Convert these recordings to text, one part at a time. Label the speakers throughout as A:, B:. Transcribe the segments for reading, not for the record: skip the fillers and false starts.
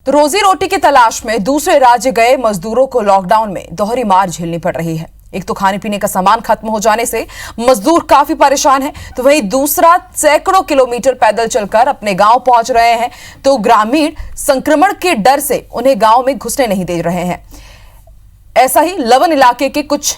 A: तो रोजी रोटी की तलाश में दूसरे राज्य गए मजदूरों को लॉकडाउन में दोहरी मार झेलनी पड़ रही है। एक तो खाने पीने का सामान खत्म हो जाने से मजदूर काफी परेशान हैं, तो वहीं दूसरा सैकड़ों किलोमीटर पैदल चलकर अपने गांव पहुंच रहे हैं, तो ग्रामीण संक्रमण के डर से उन्हें गांव में घुसने नहीं दे रहे हैं। ऐसा ही लवन इलाके के कुछ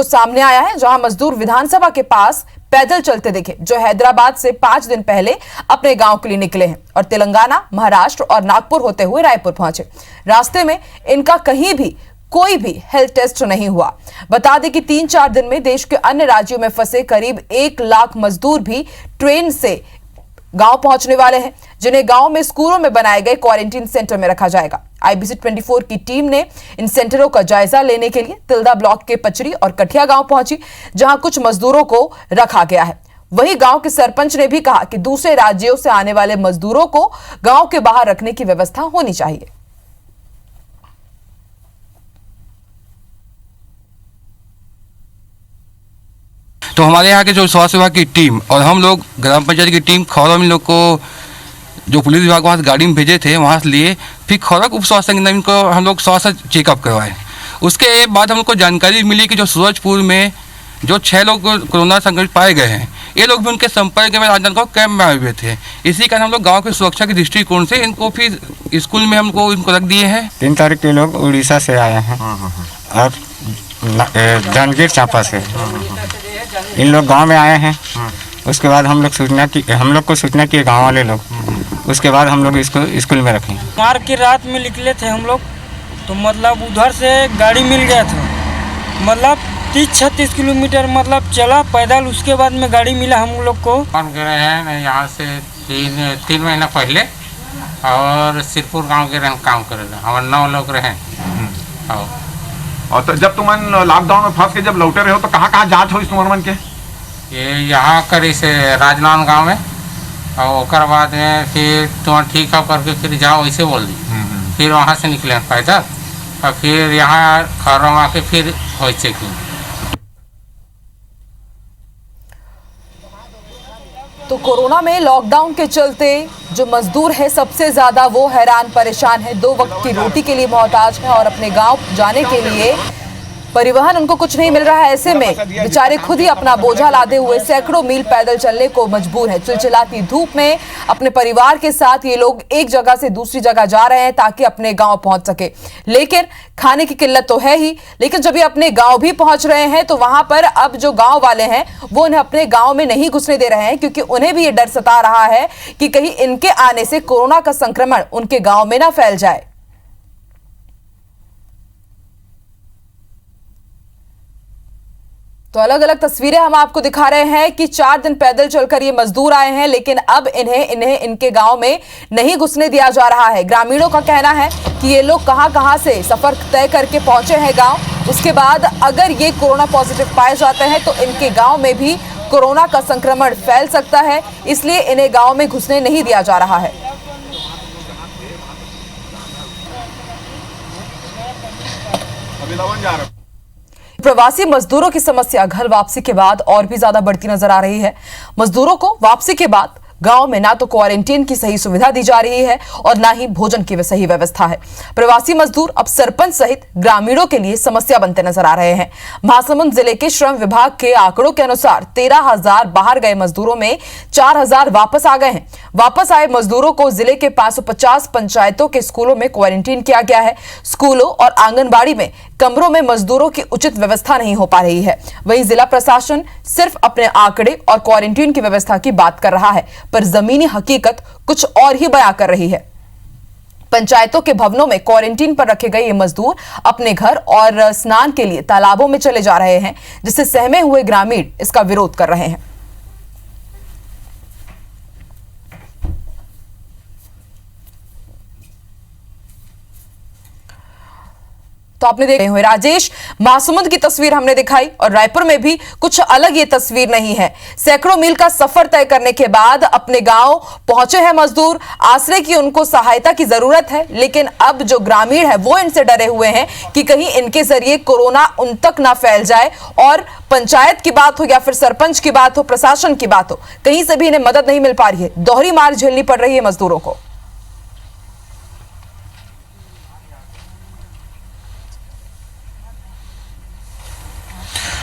A: सामने आया है, जहां मजदूर विधानसभा के पास पैदल चलते दिखे, जो हैदराबाद से 5 दिन पहले अपने गांव के लिए निकले हैं और तेलंगाना, महाराष्ट्र और नागपुर होते हुए रायपुर पहुंचे। रास्ते में इनका कहीं भी कोई भी हेल्थ टेस्ट नहीं हुआ। बता दें कि 3-4 दिन में देश के अन्य राज्यों में फंसे करीब 1 लाख मजदूर भी ट्रेन से गांव पहुंचने वाले हैं, जिन्हें गांव में स्कूलों में बनाए गए क्वारंटीन सेंटर में रखा जाएगा। IBC 24 की टीम ने इन सेंटरों का जायजा लेने के लिए तिल्दा ब्लॉक के पचरी और कठिया गांव पहुंची, जहां कुछ मजदूरों को रखा गया है। वहीं गांव के सरपंच ने भी कहा कि दूसरे राज्यों से आने वाले मजदूरों को गांव के बाहर रखने की व्यवस्था होनी चाहिए।
B: तो हमारे यहाँ के जो स्वास्थ्य विभाग की टीम और हम लोग ग्राम पंचायत की टीम खौरा में लोग को जो पुलिस विभाग वहाँ से गाड़ी में भेजे थे, वहाँ से लिए, फिर खौरा उप स्वास्थ्य केंद्र में इनको हम लोग स्वास्थ्य चेकअप करवाए। उसके बाद हम लोग को जानकारी मिली कि जो सूरजपुर में जो 6 लोग कोरोना संक्रमित पाए गए हैं, ये लोग भी उनके संपर्क में राजनांदगांव कैंप में आए हुए थे। इसी कारण हम लोग गाँव की सुरक्षा के दृष्टिकोण से इनको फिर स्कूल में इनको रख दिए हैं।
C: 3 तारीख के लोग उड़ीसा से आए हैं और जांजगीर चांपा से। इन लोग गांव में आए हैं। उसके बाद हम लोग को सूचना किए गांव वाले लोग। उसके बाद हम लोग इसको स्कूल में रखें।
D: मार की रात में निकले थे हम लोग, तो मतलब उधर से गाड़ी मिल गया था, मतलब 30-36 किलोमीटर मतलब चला पैदल। उसके बाद में गाड़ी मिला हम लोग को।
E: हम गए हैं यहाँ से 3 महीना पहले और सिरपुर गांव के काम कर रहे, हमारे 9 लोग रहे।
F: और तो जब तुम लॉकडाउन में फंस के जब लौटे रहे हो तो कहाँ जांच हो तुम्हारे मन के?
E: ये यहाँ करी से राजनांदगांव में, और उसके बाद में फिर तुम ठीक हो करके फिर जाओ ऐसे बोल दी। फिर वहाँ से निकले पैदल और फिर यहाँ खौरा आके फिर हो चेकिंग।
A: तो कोरोना में लॉकडाउन के चलते जो मजदूर है सबसे ज्यादा वो हैरान परेशान है। 2 वक्त की रोटी के लिए मोहताज है और अपने गांव जाने के लिए परिवहन उनको कुछ नहीं मिल रहा है। ऐसे में बेचारे खुद ही अपना बोझा लादे हुए सैकड़ों मील पैदल चलने को मजबूर है। चिलचिलाती धूप में अपने परिवार के साथ ये लोग एक जगह से दूसरी जगह जा रहे हैं ताकि अपने गांव पहुंच सके। लेकिन खाने की किल्लत तो है ही, लेकिन जब ये अपने गांव भी पहुंच रहे हैं तो वहां पर अब जो गांव वाले हैं वो उन्हें अपने गांव में नहीं घुसने दे रहे हैं, क्योंकि उन्हें भी ये डर सता रहा है कि कहीं इनके आने से कोरोना का संक्रमण उनके गांव में ना फैल जाए। तो अलग अलग तस्वीरें हम आपको दिखा रहे हैं कि 4 दिन पैदल चलकर ये मजदूर आए हैं, लेकिन अब इन्हें इनके गांव में नहीं घुसने दिया जा रहा है। ग्रामीणों का कहना है कि ये लोग कहां से सफर तय करके पहुंचे हैं गांव। उसके बाद अगर ये कोरोना पॉजिटिव पाए जाते हैं तो इनके गांव में भी कोरोना का संक्रमण फैल सकता है, इसलिए इन्हें गांव में घुसने नहीं दिया जा रहा है। प्रवासी मजदूरों की समस्या घर वापसी के बाद और भी ज्यादा बढ़ती नजर आ रही है। मजदूरों को वापसी के बाद गांव में ना तो क्वारंटीन की सही सुविधा दी जा रही है और ना ही भोजन की सही व्यवस्था है। प्रवासी मजदूर अब सरपंच सहित ग्रामीणों के लिए समस्या बनते नजर आ रहे हैं। महासमुंद जिले के श्रम विभाग के आंकड़ों के अनुसार 13,000 बाहर गए मजदूरों में 4,000 वापस आ गए हैं। वापस आए मजदूरों को जिले के 550 पंचायतों के स्कूलों में क्वारंटीन किया गया है। स्कूलों और आंगनबाड़ी में कमरों में मजदूरों की उचित व्यवस्था नहीं हो पा रही है। वहीं जिला प्रशासन सिर्फ अपने आंकड़े और क्वारंटीन की व्यवस्था की बात कर रहा है, पर जमीनी हकीकत कुछ और ही बयां कर रही है। पंचायतों के भवनों में क्वारंटीन पर रखे गए ये मजदूर अपने घर और स्नान के लिए तालाबों में चले जा रहे हैं, जिससे सहमे हुए ग्रामीण इसका विरोध कर रहे हैं। तो आपने देखे हुए राजेश, महासमुंद की तस्वीर हमने दिखाई और रायपुर में भी कुछ अलग ये तस्वीर नहीं है। सैकड़ों मील का सफर तय करने के बाद अपने गांव पहुंचे हैं मजदूर। आश्रय की उनको सहायता की जरूरत है, लेकिन अब जो ग्रामीण है वो इनसे डरे हुए हैं कि कहीं इनके जरिए कोरोना उन तक ना फैल जाए। और पंचायत की बात हो या फिर सरपंच की बात हो, प्रशासन की बात हो, कहीं से भी इन्हें मदद नहीं मिल पा रही है। दोहरी मार झेलनी पड़ रही है मजदूरों को।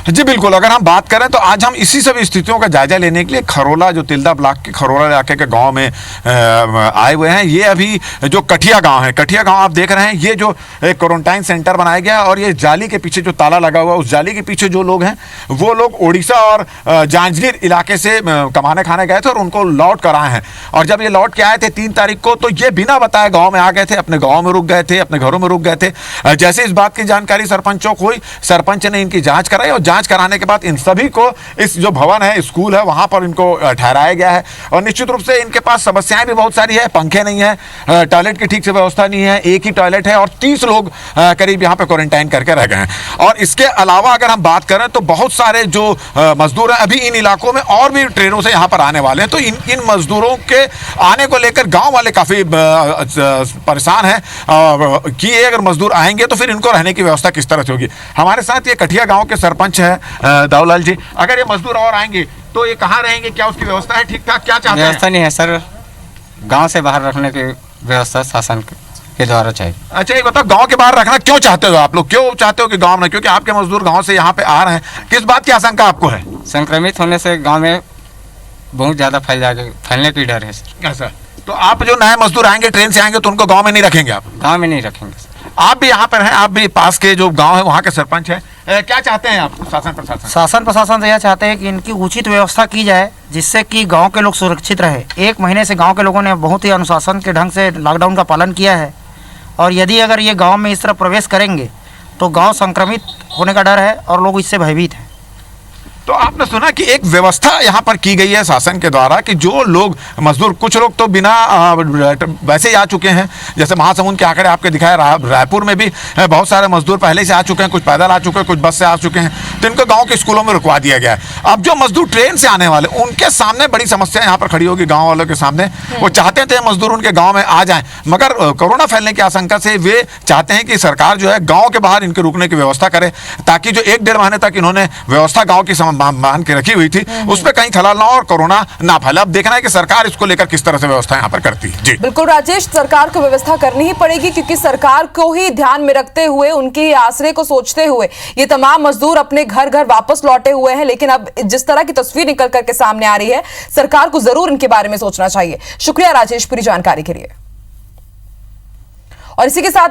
F: जी बिल्कुल, अगर हम बात करें तो आज हम इसी सब स्थितियों का जायजा लेने के लिए खरोला, जो तिल्दा ब्लॉक के खरोला इलाके के गांव में आए हुए हैं। ये अभी जो कठिया गांव है, कठिया गांव आप देख रहे हैं, ये जो एक क्वारंटाइन सेंटर बनाया गया और ये जाली के पीछे जो ताला लगा हुआ, उस जाली के पीछे जो लोग हैं वो लोग उड़ीसा और जांजगीर इलाके से कमाने खाने गए थे और उनको लौट कर आए हैं। और जब ये लौट के आए थे 3 तारीख को, तो ये बिना बताए गाँव में आ गए थे, अपने गाँव में रुक गए थे, अपने घरों में रुक गए थे। जैसे इस बात की जानकारी सरपंचों को हुई, सरपंच ने इनकी जाँच कराई और जांच कराने के बाद इन सभी को इस जो भवन है, स्कूल है, वहां पर इनको ठहराया गया है। और निश्चित रूप से इनके पास समस्याएं भी बहुत सारी है, पंखे नहीं है, टॉयलेट की ठीक से व्यवस्था नहीं है, एक ही टॉयलेट है और 30 लोग करीब यहाँ पे क्वारंटाइन करके रह गए हैं। और इसके अलावा अगर हम बात करें तो बहुत सारे जो मजदूर हैं अभी इन इलाकों में और भी ट्रेनों से यहाँ पर आने वाले हैं। तो इन मजदूरों के आने को लेकर गाँव वाले काफी परेशान हैं कि अगर मजदूर आएंगे तो फिर इनको रहने की व्यवस्था किस तरह से होगी। हमारे साथ ये कठिया गाँव के सरपंच है दाऊलाल जी, अगर ये मजदूर और आएंगे तो ये कहाँ रहेंगे, क्या उसकी व्यवस्था है ठीक ठाक, क्या चाहते हैं?
C: व्यवस्था नहीं है सर, गांव से बाहर रखने की व्यवस्था शासन के द्वारा चाहिए।
F: अच्छा ये बताओ, गांव के बाहर रखना क्यों चाहते हो आप लोग, क्यों चाहते हो कि गांव में, क्योंकि आपके मजदूर गांव से यहाँ पे आ रहे हैं, किस बात की आशंका आपको है?
C: संक्रमित होने से गांव में बहुत ज़्यादा फैलने की डर है सर।
F: ऐसा तो आप जो नए मजदूर आएंगे ट्रेन से आएंगे तो उनको गाँव में नहीं रखेंगे आप?
C: गाँव में नहीं रखेंगे सर।
F: आप भी यहाँ पर हैं, आप भी पास के जो गाँव है वहाँ के सरपंच हैं, क्या चाहते हैं आप शासन प्रशासन?
G: शासन प्रशासन तो यह चाहते हैं कि इनकी उचित व्यवस्था की जाए जिससे कि गांव के लोग सुरक्षित रहे। 1 महीने से गांव के लोगों ने बहुत ही अनुशासन के ढंग से लॉकडाउन का पालन किया है और यदि अगर ये गांव में इस तरह प्रवेश करेंगे तो गांव संक्रमित होने का डर है और लोग इससे भयभीत हैं।
F: तो आपने सुना कि एक व्यवस्था यहाँ पर की गई है शासन के द्वारा कि जो लोग मजदूर, कुछ लोग तो बिना वैसे ही आ चुके हैं, जैसे महासमुंद के आंकड़े आपके दिखाए, रायपुर में भी बहुत सारे मजदूर पहले से आ चुके हैं, कुछ पैदल आ चुके हैं, कुछ बस से आ चुके हैं, तो इनको गांव के स्कूलों में रुकवा दिया गया है। अब जो मजदूर ट्रेन से आने वाले, उनके सामने बड़ी समस्या यहाँ पर खड़ी होगी, गाँव वालों के सामने। वो चाहते थे मजदूर उनके गाँव में आ जाएं, मगर कोरोना फैलने की आशंका से वे चाहते हैं कि सरकार जो है गाँव के बाहर इनके रुकने की व्यवस्था करे, ताकि जो 1-1.5 महीने तक इन्होंने व्यवस्था गाँव की मान के रखी हुई थी उसमें कहीं खलाल ना हो और कोरोना ना फैले। अब देखना है कि सरकार इसको लेकर किस तरह से व्यवस्था यहाँ पर करती है। जी
A: बिल्कुल राजेश, सरकार को व्यवस्था करनी ही पड़ेगी क्योंकि सरकार को ही ध्यान में रखते हुए, उनके आश्रय को सोचते हुए ये तमाम मजदूर अपने घर वापस लौटे हुए हैं। लेकिन अब जिस तरह की तस्वीर निकल करके सामने आ रही है, सरकार को जरूर इनके बारे में सोचना चाहिए। शुक्रिया राजेश पूरी जानकारी के लिए। और इसी के साथ